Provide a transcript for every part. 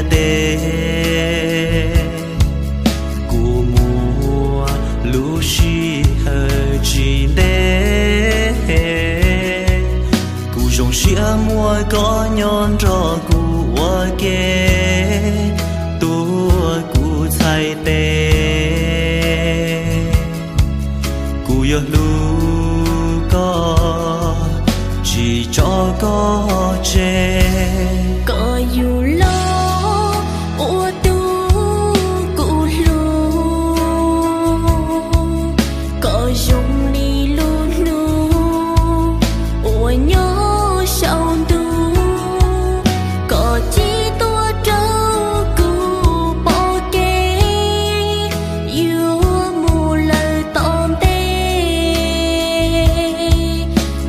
tê cù mùa lũ xì hờ chỉ đê cù rồng xia mua có nhon cho cù hoa kê tua cù thay tê cù yo lu có chỉ cho có chê có dù lo ô tu cụ lu có dùng đi lu lu ô nhớ sau tu có chỉ tua trâu cụ bỏ kê yêu mù lời tóm tê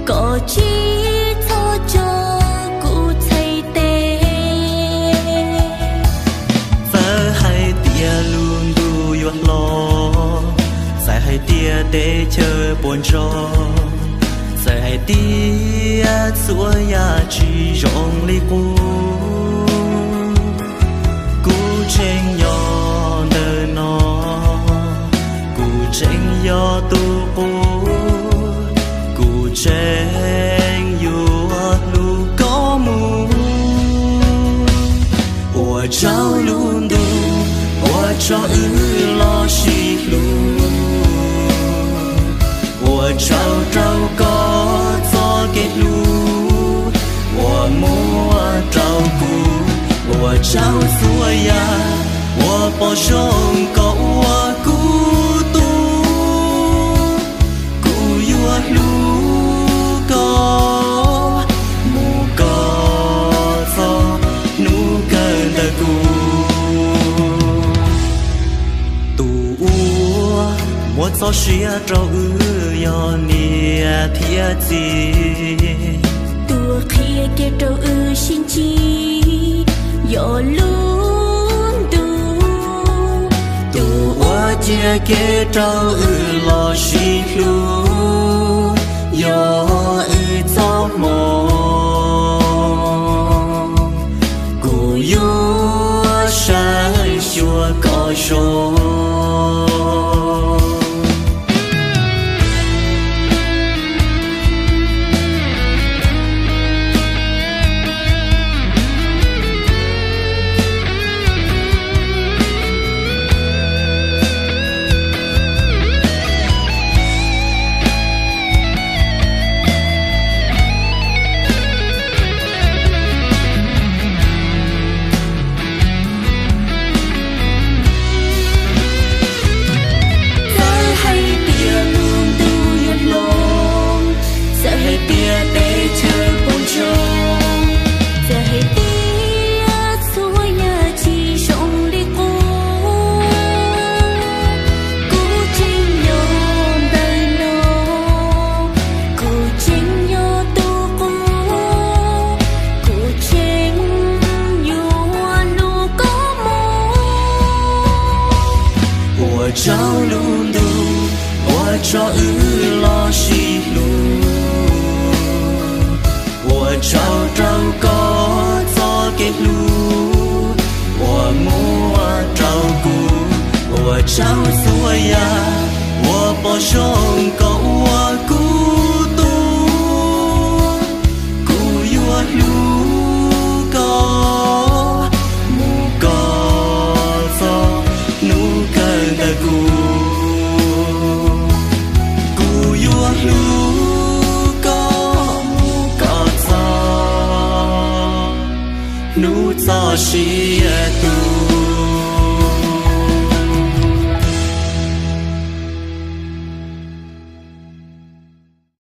có chỉ tia để chờ buồn gió sẽ hay tia xua ya chỉ rong li cu chen yo đời nó cu chen yo tu cu chen yo lu có mu ủa cháu luôn đủ ủa cho lo xì luôn我找找个做给路，我莫照顾，我找所呀，我保守个我孤独，孤有路个，木个做努个的孤，独我做事呀找。yo nia thia chi tua khia ke trâu xin chi yo luôn du tu wa chia ke trâu lo xin lu yo cho mo cu yo sai xua có số cháu luôn đủ, tôi cho lo xì lu, tôi cháu trâu có cho cái lu, tôi mua trâu cũ, tôi cháu xua ya, tôi bỏ sông có tôi cũ tu, cũ yêu lu có, mu có cho nu cần ta cũ. Nụ gió xì tu